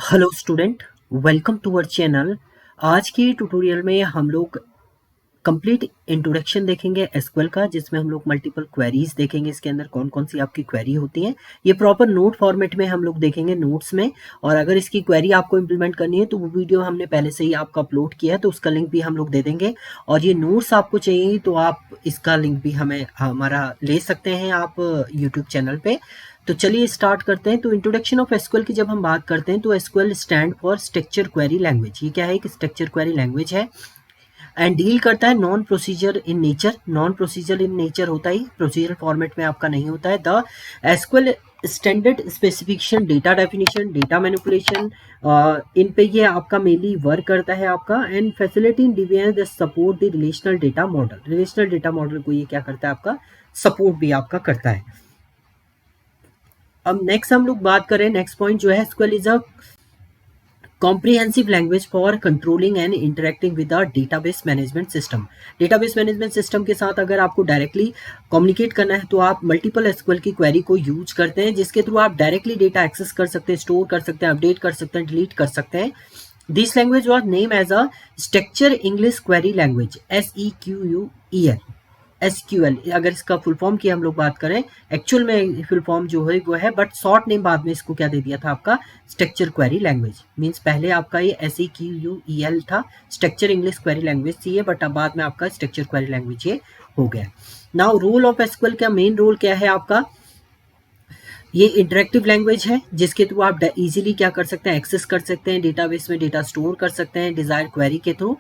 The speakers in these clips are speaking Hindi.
Hello student, welcome to our channel. आज की ट्यूटोरियल में हम लोग कंप्लीट इंट्रोडक्शन देखेंगे एसक्यूएल का, जिसमें हम लोग मल्टीपल क्वेरीज देखेंगे। इसके अंदर कौन कौन सी आपकी क्वेरी होती हैं, ये प्रॉपर नोट फॉर्मेट में हम लोग देखेंगे नोट्स में। और अगर इसकी क्वेरी आपको इंप्लीमेंट करनी है तो वो वीडियो हमने पहले से ही आपका अपलोड किया है, तो उसका लिंक भी हम लोग दे देंगे। और ये नोट्स आपको चाहिए तो आप इसका लिंक भी हमारा ले सकते हैं आप यूट्यूब चैनल पे। तो चलिए स्टार्ट करते हैं। तो इंट्रोडक्शन ऑफ एसक्यूएल की जब हम बात करते हैं तो SQL stand for structure query language. ये क्या है? एक स्ट्रक्चर क्वेरी लैंग्वेज है एंड डील करता है non procedure in nature. Non procedure in nature होता ही प्रोसीजर फॉर्मेट में आपका नहीं होता है। The SQL standard specification, data definition, data manipulation, इन पे ये आपका मेनली वर्क करता है आपका। And facility in division the support the relational data model. Relational data model को ये क्या करता है? आपका सपोर्ट भी आपका करता है। अब नेक्स्ट हम लोग बात करें, नेक्स्ट पॉइंट जो है, SQL is a comprehensive language for controlling and interacting with a database management system. Database management system के साथ अगर आपको डायरेक्टली कम्युनिकेट करना है तो आप मल्टीपल एसक्यूएल की क्वेरी को यूज करते हैं, जिसके थ्रू आप डायरेक्टली डेटा एक्सेस कर सकते हैं, स्टोर कर सकते हैं, अपडेट कर सकते हैं, डिलीट कर सकते हैं। This language was name as a structure English query language, SEQUEL। SQL अगर इसका फुल फॉर्म की हम लोग बात करें, एक्चुअल में फुल फॉर्म जो है वो है, बट शॉर्ट नेम बाद में इसको क्या दे दिया था? आपका स्ट्रक्चर क्वेरी लैंग्वेज। मींस पहले आपका ये SEQUEL था, स्ट्रक्चर इंग्लिश क्वेरी लैंग्वेज थी ये, बट अब बाद में आपका स्ट्रक्चर क्वेरी लैंग्वेज ये हो गया। नाउ रोल ऑफ एसक्यूएल का मेन रोल क्या है आपका? ये इंटरेक्टिव लैंग्वेज है, जिसके थ्रू आप इजीली क्या कर सकते हैं? एक्सेस कर सकते हैं, डेटाबेस में डेटा स्टोर कर सकते हैं डिजायर क्वेरी के थ्रू।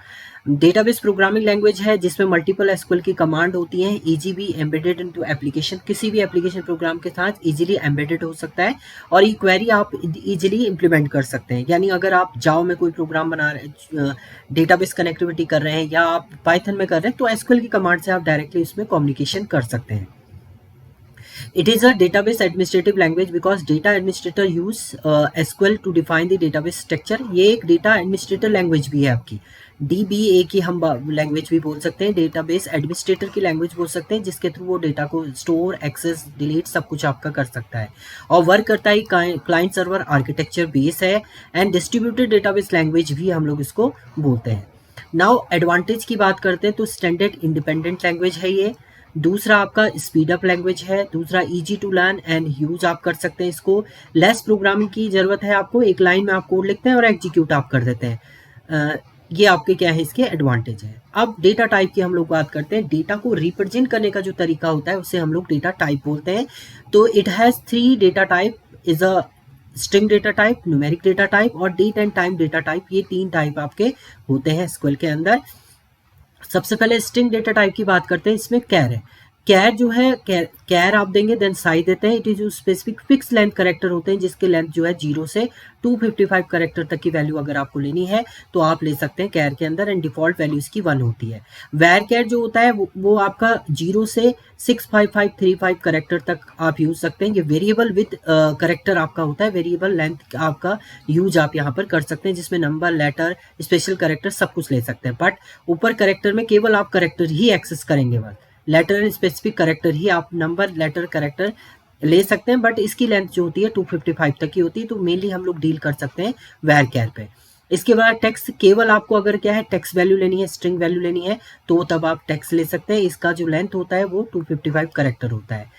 डेटाबेस प्रोग्रामिंग लैंग्वेज है, जिसमें मल्टीपल एसक्यूएल की कमांड होती हैं, इजीली एम्बेडेड इनटू एप्लीकेशन। किसी भी एप्लीकेशन प्रोग्राम के साथ इजीली एम्बेडेड हो सकता है और ये क्वेरी आप इजीली इंप्लीमेंट कर सकते हैं। यानी अगर आप जावा में कोई प्रोग्राम बना रहे हैं, डेटाबेस कनेक्टिविटी कर रहे हैं, या आप पाइथन में कर रहे हैं, तो एसक्यूएल की कमांड से आप डायरेक्टली उसमें कम्युनिकेशन कर सकते हैं। It is a database administrative language because data administrator use SQL to define the database structure। ये एक data administrator language भी है आपकी, DBA की हम लैंग्वेज भी बोल सकते हैं, डेटाबेस एडमिनिस्ट्रेटर की लैंग्वेज बोल सकते हैं, जिसके थ्रू वो डेटा को स्टोर, एक्सेस, डिलीट सब कुछ आपका कर सकता है। और वर्क करता है क्लाइंट सर्वर आर्किटेक्चर बेस है एंड डिस्ट्रीब्यूटेड डेटाबेस लैंग्वेज भी हम लोग इसको बोलते हैं। नाउ एडवांटेज की बात करते हैं तो स्टैंडर्ड इंडिपेंडेंट लैंग्वेज है ये। दूसरा आपका स्पीड अप लैंग्वेज है। दूसरा easy to learn and use आप कर सकते हैं इसको। लेस प्रोग्रामिंग की जरूरत है आपको, एक लाइन में आप कोड लिखते हैं और एग्जीक्यूट आप कर देते हैं। ये आपके क्या है? इसके एडवांटेज है। अब डेटा टाइप की हम लोग बात करते हैं। डेटा को रिप्रेजेंट करने का जो तरीका होता है उसे हम लोग डेटा टाइप बोलते हैं। तो it has 3 data type, is a string data type, numeric data type और date and time data type. ये 3 टाइप आपके होते हैं एसक्यूएल के अंदर। सबसे पहले स्ट्रिंग डेटा टाइप की बात करते हैं। इसमें कैर है। कैर जो है, कैर आप देंगे, देन साइज देते हैं। इट इज जो स्पेसिफिक फिक्स लेंथ करेक्टर होते हैं, जिसके लेंथ जो है 0 से 255 करेक्टर तक की वैल्यू अगर आपको लेनी है तो आप ले सकते हैं कैर के अंदर। एंड डिफॉल्ट वैल्यू इसकी 1 होती है। वैर कैर जो होता है वो आपका 0 से 65535 करेक्टर तक आप यूज सकते हैं। ये वेरिएबल विद करेक्टर आपका होता है, वेरिएबल लेंथ आपका यूज आप यहाँ पर कर सकते हैं, जिसमें नंबर, लेटर, स्पेशल करेक्टर सब कुछ ले सकते हैं। बट ऊपर करेक्टर में केवल आप करेक्टर ही एक्सेस करेंगे, बस लेटर एंड स्पेसिफिक करेक्टर ही आप नंबर, लेटर, करेक्टर ले सकते हैं। बट इसकी लेंथ जो होती है 255 तक की होती है। तो मेनली हम लोग डील कर सकते हैं वैर कैर पे। इसके बाद टेक्स्ट, केवल आपको अगर क्या है टेक्स्ट वैल्यू लेनी है, स्ट्रिंग वैल्यू लेनी है, तो तब आप टेक्स्ट ले सकते हैं। इसका जो लेंथ होता है वो 255 करेक्टर होता है।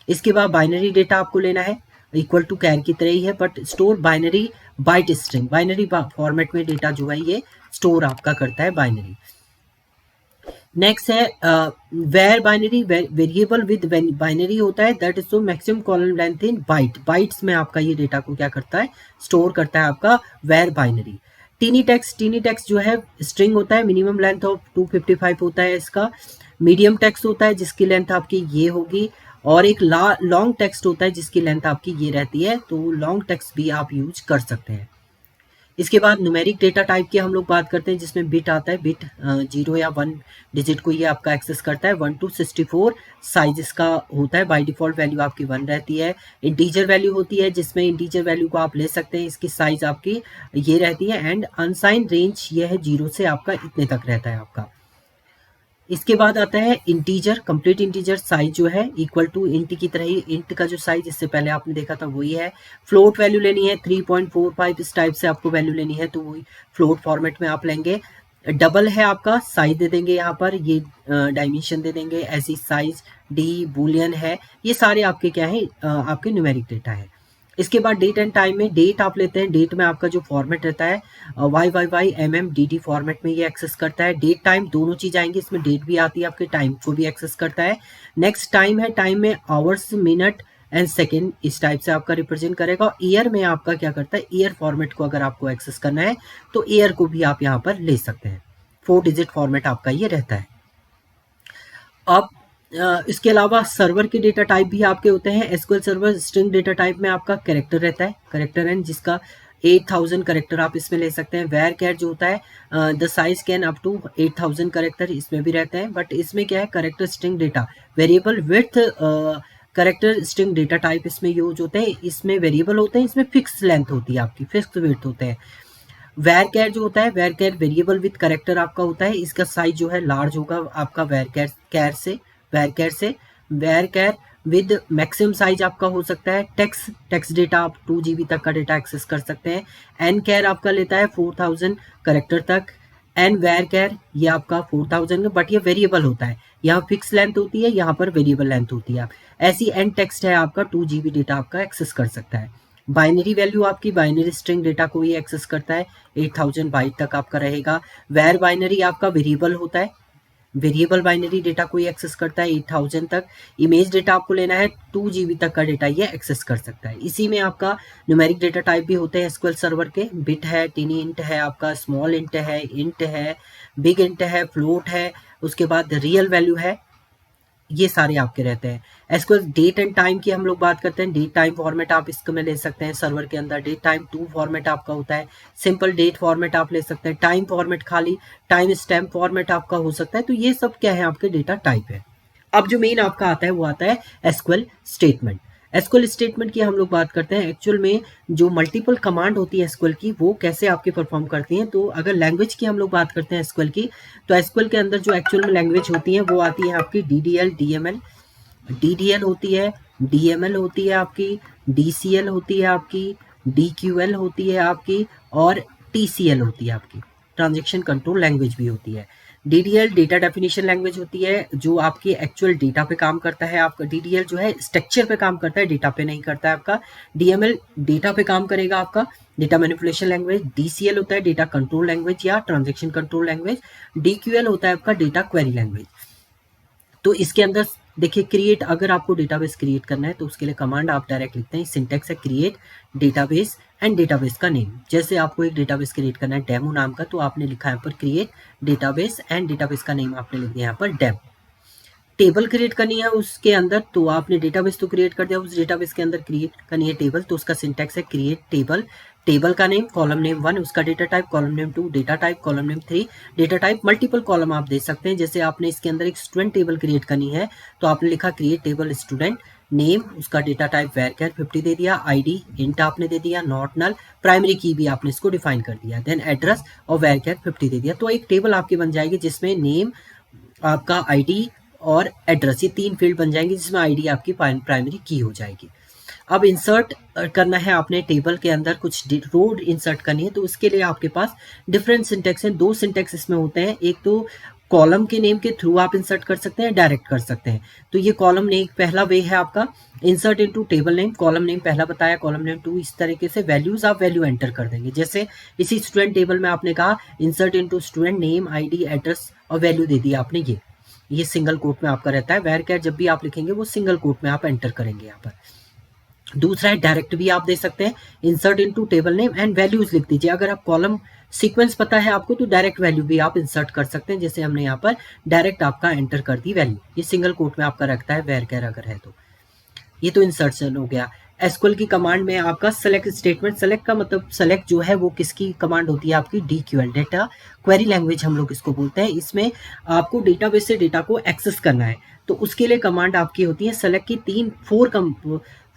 इसके बाद बाइनरी डेटा आपको लेना है, इक्वल टू कैर की तरह ही है, but store binary byte string. Binary format में डेटा जो है ये स्टोर आपका करता है बाइनरी। नेक्स्ट है var binary. Variable with binary होता है, that is maximum column length in byte. Bytes में आपका ये डेटा को क्या करता है? स्टोर करता है आपका varbinary. Tiny text, tiny text जो है स्ट्रिंग होता है, मिनिमम लेंथ ऑफ 255 होता है इसका। मीडियम टेक्स्ट होता है जिसकी लेंथ आपकी ये होगी, और एक लॉन्ग टेक्स्ट होता है जिसकी लेंथ आपकी ये रहती है। तो लॉन्ग टेक्स्ट भी आप यूज कर सकते हैं। इसके बाद न्यूमेरिक डेटा टाइप की हम लोग बात करते हैं, जिसमें बिट आता है। बिट 0 या 1 डिजिट को ये आपका एक्सेस करता है। 1 to 64 साइज इसका होता है। बाय डिफॉल्ट वैल्यू आपकी 1 रहती है। इंटीजर वैल्यू होती है, जिसमें इंटीजर वैल्यू को आप ले सकते हैं। इसकी साइज आपकी ये रहती है। एंड अनसाइन रेंज ये है 0 से आपका इतने तक रहता है आपका। इसके बाद आता है इंटीजर, कंप्लीट इंटीजर साइज जो है इक्वल टू इंट की तरह ही, इंट का जो साइज इससे पहले आपने देखा था वही है। फ्लोट वैल्यू लेनी है 3.45, इस टाइप से आपको वैल्यू लेनी है तो वही फ्लोट फॉर्मेट में आप लेंगे। डबल है आपका, साइज दे देंगे यहाँ पर, ये डायमेंशन दे देंगे, ऐसी साइज डी, बूलियन है, ये सारे आपके क्या है आपके न्यूमेरिक डेटा है। इसके बाद डेट एंड टाइम में डेट आप लेते हैं, डेट में आपका जो फॉर्मेट रहता है YYY MM DD फॉर्मेट में ये एक्सेस करता है। डेट टाइम दोनों चीज आएंगी, इसमें डेट भी आती है, आपके टाइम को भी एक्सेस करता है। नेक्स्ट टाइम है, टाइम में आवर्स, मिनट एंड सेकेंड इस टाइप से आपका रिप्रेजेंट करेगा। और ईयर में आपका क्या करता है, ईयर फॉर्मेट को अगर आपको एक्सेस करना है तो ईयर को भी आप यहाँ पर ले सकते हैं। 4 डिजिट फॉर्मेट आपका ये रहता है। अब इसके अलावा सर्वर के डेटा टाइप भी आपके होते हैं। SQL server string data type में आपका कैरेक्टर रहता है, कैरेक्टर एंड जिसका 8000 कैरेक्टर आप इसमें ले सकते हैं। वेयर कैर जो होता है the size can up to 8000 character इसमें भी रहते हैं। बट इसमें क्या है, character string data variable with character string data type इसमें यूज होते हैं। इसमें वेरिएबल होते हैं, इसमें फिक्स लेंथ होती है आपकी, फिक्स विड्थ होते हैं। वेर कैर जो होता है, varchar variable with character आपका होता है, इसका साइज जो है लार्ज होगा आपका वेर कैर से। Varchar with maximum size आपका हो सकता है। टेक्स्ट डेटा आप 2 GB तक का डेटा एक्सेस कर सकते हैं। एन कैर आपका लेता है 4000 करेक्टर तक। एन वेर कैर ये आपका 4000, बट ये वेरिएबल होता है, यहाँ फिक्स लेंथ होती है, यहाँ पर वेरिएबल लेंथ होती है। ऐसी एन टेक्स्ट है आपका 2 GB डेटा आपका एक्सेस कर सकता है। बाइनरी वैल्यू आपकी बाइनरी स्ट्रिंग डेटा को ही एक्सेस करता है, 8000 बाइट तक आपका रहेगा। वेर बाइनरी आपका वेरिएबल होता है, वेरिएबल बाइनरी डेटा को ही एक्सेस करता है 8000 तक। इमेज डेटा आपको लेना है 2 GB तक का डेटा ये एक्सेस कर सकता है। इसी में आपका न्यूमेरिक डेटा टाइप भी होते हैं एसक्यूएल सर्वर के। बिट है, टिनी इंट है, आपका स्मॉल इंट है, बिग इंट है, फ्लोट है, उसके बाद रियल वैल्यू है, ये सारे आपके रहते हैं। एसक्यूएल डेट एंड टाइम की हम लोग बात करते हैं। डेट टाइम फॉर्मेट आप इसको में ले सकते हैं सर्वर के अंदर। डेट टाइम 2 फॉर्मेट आपका होता है। सिंपल डेट फॉर्मेट आप ले सकते हैं। टाइम फॉर्मेट खाली टाइम स्टैम्प फॉर्मेट आपका हो सकता है। तो ये सब क्या है आपके डेटा टाइप है। अब जो मेन आपका आता है वो आता है एसक्यूएल स्टेटमेंट। एसक्यूएल स्टेटमेंट की हम लोग बात करते हैं। एक्चुअल में जो मल्टीपल कमांड होती है एसक्यूएल की वो कैसे आपके परफॉर्म करती हैं। तो अगर लैंग्वेज की हम लोग बात करते हैं एसक्यूएल की, तो एसक्यूएल के अंदर जो एक्चुअल में लैंग्वेज होती है वो आती है आपकी DDL DML। DDL होती है, DML होती है आपकी, DCL होती है आपकी, DQL होती है आपकी, और TCL होती है आपकी, ट्रांजैक्शन कंट्रोल लैंग्वेज भी होती है। DDL डेटा डेफिनेशन लैंग्वेज होती है जो आपकी एक्चुअल डेटा पे काम करता है। आपका DDL जो है स्ट्रक्चर पे काम करता है, डेटा पे नहीं करता है आपका। DML डेटा पे काम करेगा आपका, डेटा मैनिपुलेशन लैंग्वेज। DCL होता है डेटा कंट्रोल लैंग्वेज या ट्रांजैक्शन कंट्रोल लैंग्वेज। DQL होता है आपका डेटा क्वेरी लैंग्वेज। तो इसके अंदर देखिए क्रिएट, अगर आपको डेटाबेस क्रिएट करना है तो उसके लिए कमांड आप डायरेक्ट लिखते हैं। सिंटेक्स है क्रिएट डेटाबेस एंड डेटाबेस का नेम। जैसे आपको एक डेटाबेस क्रिएट करना है डेमो नाम का, तो आपने लिखा है यहाँ पर क्रिएट डेटाबेस एंड डेटाबेस का नेम आपने लिख दिया यहाँ पर डेमो। टेबल क्रिएट करनी है उसके अंदर, तो आपने डेटाबेस तो क्रिएट कर दिया, उस डेटाबेस के अंदर क्रिएट करनी है टेबल, तो उसका सिंटेक्स है क्रिएट टेबल। टेबल का नेम, कॉलम नेम 1 उसका data type, column name 2 data type, column name 3 data type. Multiple column आप दे सकते हैं। जैसे आपने इसके अंदर एक स्टूडेंट टेबल क्रिएट करनी है तो आपने लिखा क्रिएट टेबल स्टूडेंट। नेम उसका डेटा टाइप वेरचर 50 दे दिया, आईडी इंट आपने दे दिया, नॉट नल, प्राइमरी की भी आपने इसको डिफाइन कर दिया, देन एड्रेस और वेरचर 50 दे दिया। तो एक टेबल आपकी बन जाएगी जिसमें नेम, आपका आईडी और एड्रेस, ये 3 फील्ड बन जाएंगे जिसमें आईडी आपकी प्राइमरी की हो जाएगी। अब इंसर्ट करना है आपने टेबल के अंदर कुछ रो इंसर्ट करनी है, तो उसके लिए आपके पास डिफरेंट सिंटेक्स हैं। 2 सिंटेक्स इसमें होते हैं। एक तो कॉलम के नेम के थ्रू आप इंसर्ट कर सकते हैं, डायरेक्ट कर सकते हैं। तो ये कॉलम नेम पहला वे है आपका insert into table name. Column name पहला बताया, कॉलम नेम 2, इस तरीके से वैल्यूज आप वैल्यू एंटर कर देंगे। जैसे इसी स्टूडेंट टेबल में आपने कहा insert into student name, ID, address और वैल्यू दे दिया आपने। ये सिंगल कोट में आपका रहता है। वेरचर जब भी आप लिखेंगे वो सिंगल कोट में आप एंटर करेंगे यहाँ पर। दूसरा है डायरेक्ट भी आप दे सकते हैं, insert into table name and values लिख दीजिए। अगर आप कॉलम सीक्वेंस पता है आपको तो डायरेक्ट वैल्यू भी आप इंसर्ट कर सकते हैं। जैसे हमने यहाँ पर डायरेक्ट आपका एंटर कर दी वैल्यू, ये सिंगल कोट में आपका रखता है वेरचर अगर है तो। ये तो इंसर्शन हो गया। एसक्यूएल की कमांड में आपका सेलेक्ट स्टेटमेंट, सेलेक्ट का मतलब सेलेक्ट जो है वो किसकी कमांड होती है आपकी, DQL डेटा क्वेरी लैंग्वेज हम लोग इसको बोलते हैं। इसमें आपको डेटाबेस से डेटा को एक्सेस करना है तो उसके लिए कमांड आपकी होती है सेलेक्ट की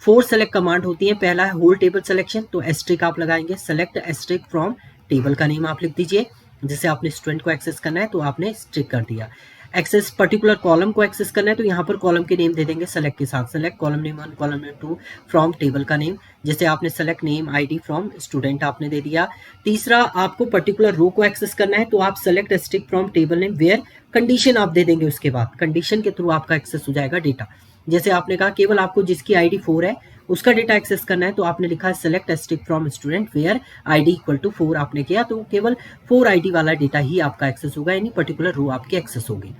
4 सेलेक्ट कमांड होती है। पहला है होल टेबल सिलेक्शन, तो एस्ट्रिक आप लगाएंगे, सेलेक्ट एस्ट्रिक फ्रॉम टेबल का नेम आप लिख दीजिए। जैसे आपने स्टूडेंट को एक्सेस करना है तो आपने स्ट्रिक कर दिया। एक्सेस पर्टिकुलर कॉलम को एक्सेस करना है तो यहाँ पर कॉलम के नेम दे देंगे सेलेक्ट के साथ, select column name 1, column name 2 from table का नेम, जैसे आपने select name ID from student आपने दे दिया। तीसरा, आपको पर्टिकुलर रो को एक्सेस करना है तो आप select stick from table name where condition आप दे देंगे, उसके बाद कंडीशन के थ्रू आपका एक्सेस हो जाएगा डेटा। जैसे आपने कहा केवल आपको जिसकी आईडी 4 है उसका डेटा एक्सेस करना है तो आपने लिखा है select stick from student where ID equal to 4 आपने किया, तो केवल 4 आईडी वाला डेटा ही आपका एक्सेस होगा, यानी पर्टिकुलर रो आपकी एक्सेस होगी।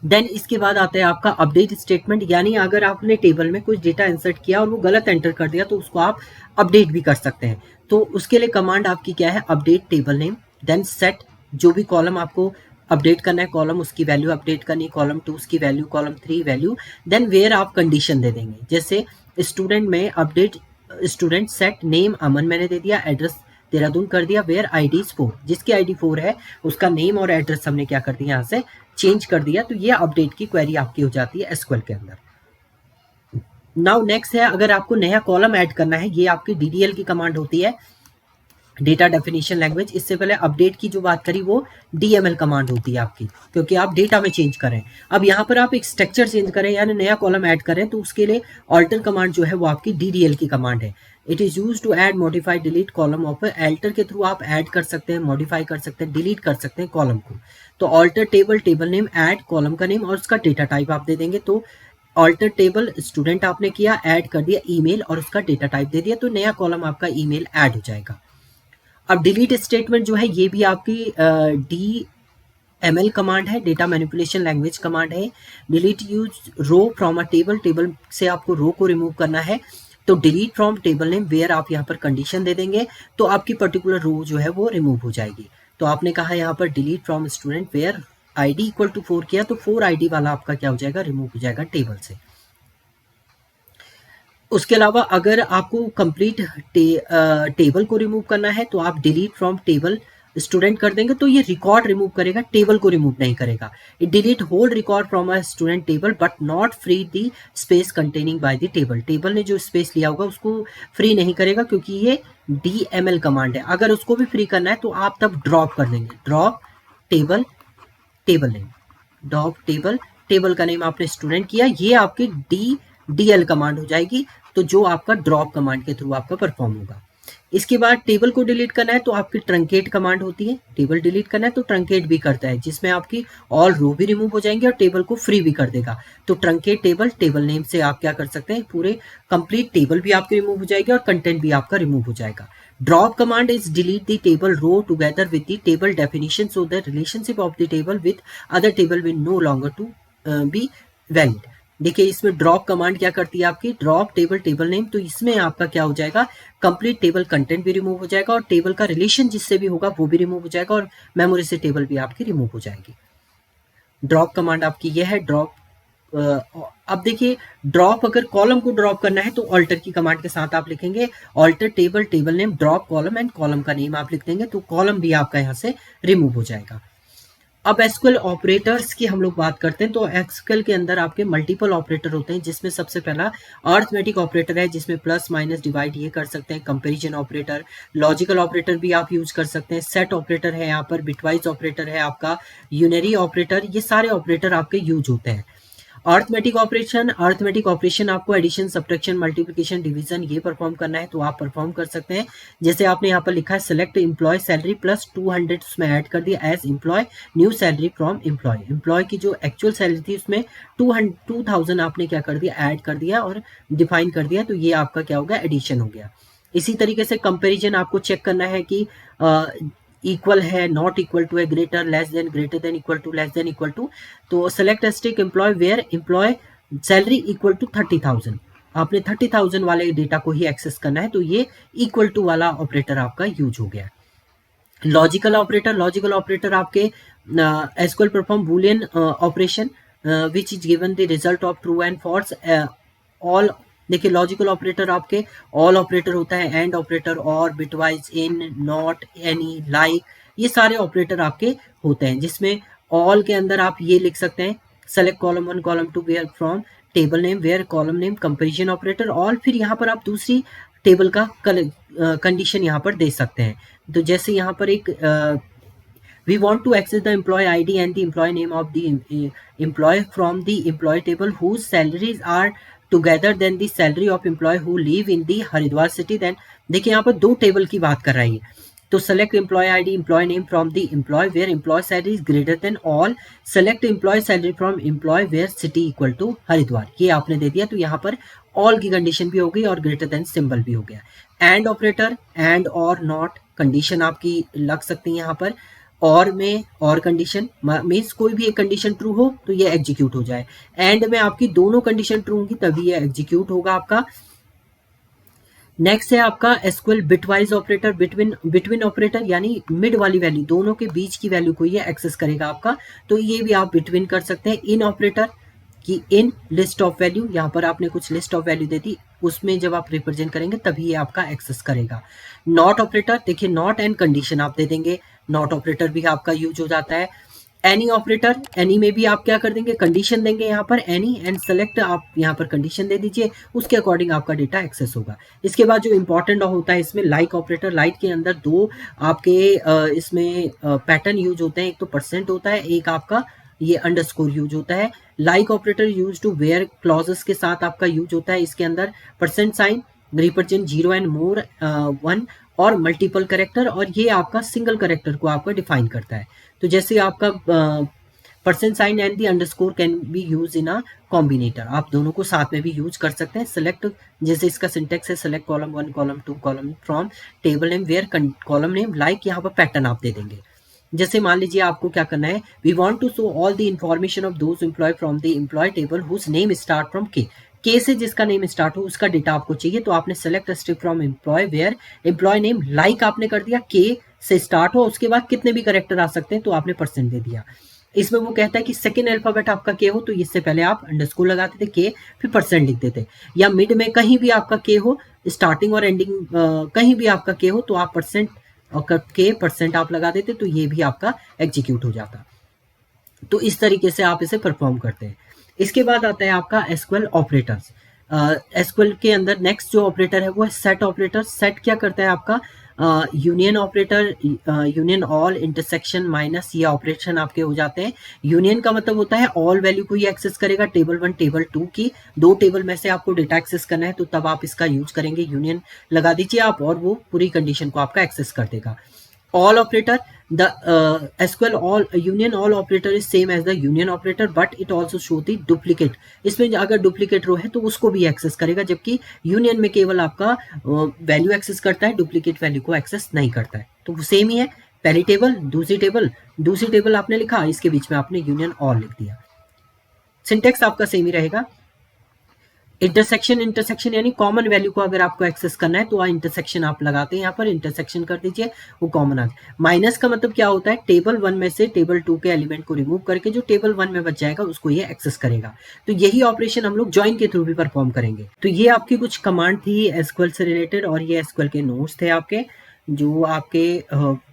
देन इसके बाद आता है आपका अपडेट स्टेटमेंट, यानी अगर आपने टेबल में कुछ डेटा इंसर्ट किया और वो गलत एंटर कर दिया तो उसको आप अपडेट भी कर सकते हैं। तो उसके लिए कमांड आपकी क्या है, update table name, then set जो भी कॉलम आपको अपडेट करना है कॉलम उसकी वैल्यू अपडेट करनी है, कॉलम 2 उसकी value, column 3 value, then where आप कंडीशन दे देंगे। जैसे स्टूडेंट में update student set name Aman मैंने दे दिया, एड्रेस देहरादून कर दिया, वेयर आईडी इज 4, जिसकी आईडी 4 है उसका नेम और एड्रेस हमने क्या कर दिया यहाँ से चेंज कर दिया, तो ये अपडेट की क्वेरी आपकी हो जाती है एसक्यूएल के अंदर। नाउ नेक्स्ट है, अगर आपको नया कॉलम ऐड करना है, ये आपकी डीडीएल की कमांड होती है, डेटा डेफिनेशन लैंग्वेज। इससे पहले अपडेट की जो बात करी वो डीएमएल कमांड होती है आपकी, क्योंकि आप डेटा में चेंज करें। अब यहाँ पर आप एक स्ट्रक्चर चेंज करें यानी नया कॉलम ऐड करें तो उसके लिए ऑल्टर कमांड जो है वो आपकी डीडीएल की कमांड है। It is use to add modify delete column of alter के थ्रू आप ऐड कर सकते हैं, मॉडिफाई कर सकते हैं, डिलीट कर सकते हैं कॉलम को। तो alter table, table name, add column का नेम और उसका डेटा टाइप आप दे देंगे। तो ऑल्टर टेबल स्टूडेंट आपने किया, ऐड कर दिया ईमेल और उसका डेटा टाइप दे दिया, तो नया कॉलम आपका ईमेल ऐड हो जाएगा। अब डिलीट स्टेटमेंट जो है ये भी आपकी डी एमएल कमांड है, डेटा मैनिपुलेशन लैंग्वेज कमांड है। Delete use row from a table, table से आपको रो को रिमूव करना है तो delete from table name where आप यहाँ पर कंडीशन दे देंगे तो आपकी पर्टिकुलर रो जो है वो रिमूव हो जाएगी। तो आपने कहा यहाँ पर delete from student where ID equal to 4 किया तो 4 आईडी वाला आपका क्या हो जाएगा, रिमूव हो जाएगा टेबल से। उसके अलावा अगर आपको कंप्लीट टेबल को रिमूव करना है तो आप डिलीट फ्रॉम टेबल स्टूडेंट कर देंगे तो ये रिकॉर्ड रिमूव करेगा, टेबल को रिमूव नहीं करेगा। It delete whole record from a student table but not free the space containing by the table, table ने जो स्पेस लिया होगा उसको फ्री नहीं करेगा क्योंकि ये डीएमएल कमांड है। अगर उसको भी फ्री करना है तो आप तब ड्रॉप कर देंगे, drop table, table name, drop table, table का नेम आपने स्टूडेंट किया, ये आपकी डीएल कमांड हो जाएगी, तो जो आपका ड्रॉप कमांड के थ्रू आपका परफॉर्म होगा। इसके बाद टेबल को डिलीट करना है तो आपकी ट्रंकेट कमांड होती है, टेबल डिलीट करना है तो ट्रंकेट भी करता है जिसमें आपकी ऑल रो भी रिमूव हो जाएंगे और टेबल को फ्री भी कर देगा। तो ट्रंकेट टेबल, टेबल नेम से आप क्या कर सकते हैं, पूरे कंप्लीट टेबल भी आपकी रिमूव हो जाएगी और कंटेंट भी आपका रिमूव हो जाएगा। Drop command is delete the table row together with the table definition so the relationship of the table with other table will no longer to be valid. देखिए इसमें ड्रॉप कमांड क्या करती है आपकी, ड्रॉप टेबल, टेबल नेम, तो इसमें आपका क्या हो जाएगा, कंप्लीट टेबल कंटेंट भी रिमूव हो जाएगा और टेबल का रिलेशन जिससे भी होगा वो भी रिमूव हो जाएगा और मेमोरी से टेबल भी आपकी रिमूव हो जाएगी। ड्रॉप कमांड आपकी यह है, ड्रॉप। अब देखिए ड्रॉप, अगर कॉलम को ड्रॉप करना है तो ऑल्टर की कमांड के साथ आप लिखेंगे alter table, table name, drop column and column का नेम आप लिख देंगे तो कॉलम भी आपका यहाँ से रिमूव हो जाएगा। अब एसक्यूएल ऑपरेटर्स की हम लोग बात करते हैं तो एसक्यूएल के अंदर आपके मल्टीपल ऑपरेटर होते हैं जिसमें सबसे पहला अर्थमेटिक ऑपरेटर है जिसमें प्लस माइनस डिवाइड ये कर सकते हैं, कंपैरिजन ऑपरेटर, लॉजिकल ऑपरेटर भी आप यूज कर सकते हैं, सेट ऑपरेटर है, यहाँ पर बिटवाइज ऑपरेटर है आपका, यूनरी ऑपरेटर, ये सारे ऑपरेटर आपके यूज होते हैं। अर्थमेटिक ऑपरेशन आपको एडिशन, सब्ट्रैक्शन, मल्टीप्लिकेशन, डिवीजन ये परफॉर्म करना है तो आप परफॉर्म कर सकते हैं। जैसे आपने यहाँ पर लिखा है सेलेक्ट एम्प्लॉय सैलरी प्लस 200 उसमें ऐड कर दिया as employee, new salary from employee, employee की जो एक्चुअल सैलरी थी उसमें 2000 आपने क्या कर दिया, ऐड कर दिया और डिफाइन कर दिया, तो ये आपका क्या हो गया, एडिशन हो गया। इसी तरीके से कंपेरिजन आपको चेक करना है कि इक्वल है, नॉट इक्वल टू है, greater than equal to, less than equal to, तो select stick employ where employ salary equal to 30,000, आपने 30,000 वाले डेटा को ही एक्सेस करना है तो ये इक्वल टू वाला ऑपरेटर आपका यूज हो गया। लॉजिकल ऑपरेटर आपके SQL perform Boolean operation which is given the result of true and false all. देखिए लॉजिकल ऑपरेटर आपके ऑल ऑपरेटर होता है, एंड ऑपरेटर, और, bitwise, in, not, any, like, ये सारे ऑपरेटर आपके होते हैं जिसमें ऑल के अंदर आप ये लिख सकते हैं select column 1 column 2 where from table name where column name, comparison operator all, फिर यहाँ पर आप दूसरी टेबल का कंडीशन यहाँ पर दे सकते हैं। तो जैसे यहाँ पर एक We want to access the employee ID and the employee name of the employee from the employee table whose salaries are together than the salary of employee who live in the Haridwar city. Then देखिए यहाँ पर दो टेबल की बात कर रही है, तो select employee ID, employee name from the employee where employee salary is greater than all, select employee salary from employee where city equal to Haridwar, ये आपने दे दिया। तो यहाँ पर all की कंडीशन भी हो गई और ग्रेटर देन सिंबल भी हो गया। एंड ऑपरेटर, एंड और नॉट कंडीशन आपकी लग सकती है यहाँ पर, और में और कंडीशन मीन्स कोई भी एक कंडीशन ट्रू हो तो ये एग्जीक्यूट हो जाए। एंड में आपकी दोनों कंडीशन ट्रू होंगी तभी ये एग्जीक्यूट होगा आपका। नेक्स्ट है आपका SQL bitwise operator, between operator यानी मिड वाली वैल्यू, दोनों के बीच की वैल्यू को ये एक्सेस करेगा आपका, तो ये भी आप बिटवीन कर सकते हैं। इन ऑपरेटर कि इन लिस्ट ऑफ वैल्यू, यहाँ पर आपने कुछ लिस्ट ऑफ वैल्यू दे दी, उसमें जब आप रिप्रेजेंट करेंगे तभी ये आपका एक्सेस करेगा। नॉट ऑपरेटर, देखिए नॉट एंड कंडीशन आप दे देंगे, नॉट ऑपरेटर भी आपका यूज हो जाता है। एनी ऑपरेटर, एनी में भी आप क्या कर देंगे, कंडीशन देंगे यहाँ पर एनी एंड सेलेक्ट, आप यहाँ पर कंडीशन दे दीजिए, उसके अकॉर्डिंग आपका डेटा एक्सेस होगा। इसके बाद जो इंपॉर्टेंट होता है इसमें लाइक ऑपरेटर, लाइक के अंदर दो आपके इसमें पैटर्न यूज होते हैं, एक तो परसेंट होता है, एक आपका ये अंडरस्कोर यूज होता है। Like operator use to where clauses के साथ आपका यूज होता है, इसके अंदर percent sign represent 0 and more 1 और मल्टीपल करेक्टर, और ये आपका सिंगल करेक्टर को आपका डिफाइन करता है। तो जैसे आपका percent sign and the underscore can be use in a combinator, आप दोनों को साथ में भी यूज कर सकते हैं। सेलेक्ट, जैसे इसका सिंटेक्स है select column 1 column 2 column from table name where column name like, यहाँ पर पैटर्न आप दे देंगे। जैसे मान लीजिए आपको क्या करना है, we want to show all the information of those employee from the employee table whose name start from K से जिसका नेम स्टार्ट हो उसका डेटा आपको चाहिए, तो आपने select strip from employee where employee name like आपने कर दिया, के से स्टार्ट हो, उसके बाद कितने भी करेक्टर आ सकते हैं तो आपने परसेंट दे दिया। इसमें वो कहता है कि सेकेंड अल्फाबेट आपका के हो तो इससे पहले आप अंडरस्कोर लगाते थे के, फिर परसेंट लिख देते, या मिड में कहीं भी आपका के हो, स्टार्टिंग और एंडिंग कहीं भी आपका के हो तो आप परसेंट और के परसेंट आप लगा देते, तो ये भी आपका एग्जीक्यूट हो जाता। तो इस तरीके से आप इसे परफॉर्म करते हैं। इसके बाद आता है आपका एसक्यूएल ऑपरेटर्स। एसक्यूएल के अंदर नेक्स्ट जो ऑपरेटर है वो है सेट ऑपरेटर। सेट क्या करता है आपका, union operator, union all intersection minus, ये ऑपरेशन आपके हो जाते हैं। यूनियन का मतलब होता है ऑल वैल्यू को ये एक्सेस करेगा, टेबल 1 टेबल 2 की, दो टेबल में से आपको डेटा एक्सेस करना है तो तब आप इसका यूज करेंगे, यूनियन लगा दीजिए आप और वो पूरी कंडीशन को आपका एक्सेस कर देगा। all operator, the SQL all union all operator is same as the union operator but it also show the duplicate, इसमें अगर डुप्लीकेट रो है तो उसको भी एक्सेस करेगा, जबकि यूनियन में केवल आपका वैल्यू एक्सेस करता है, डुप्लीकेट वैल्यू को एक्सेस नहीं करता है। तो वो सेम ही है, पहली टेबल दूसरी टेबल आपने लिखा, इसके बीच में आपने यूनियन ऑल लिख दिया, सिंटेक्स आपका सेम ही रहेगा। इंटरसेक्शन यानी कॉमन वैल्यू को अगर आपको एक्सेस करना है तो इंटरसेक्शन आप लगाते हैं, यहाँ पर इंटरसेक्शन कर दीजिए, वो कॉमन आ जाए। माइनस का मतलब क्या होता है, टेबल 1 में से टेबल 2 के एलिमेंट को रिमूव करके जो टेबल 1 में बच जाएगा उसको ये एक्सेस करेगा। तो यही ऑपरेशन हम लोग ज्वाइन के थ्रू भी परफॉर्म करेंगे। तो ये आपकी कुछ कमांड थी एसक्यूएल से रिलेटेड, और ये एसक्यूएल के नोट्स थे आपके, जो आपके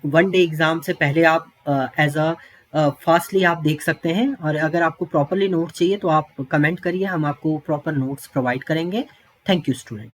1 डे एग्जाम से पहले आप एज अ फास्टली आप देख सकते हैं। और अगर आपको प्रॉपरली नोट्स चाहिए तो आप कमेंट करिए, हम आपको प्रॉपर नोट्स प्रोवाइड करेंगे। Thank you student.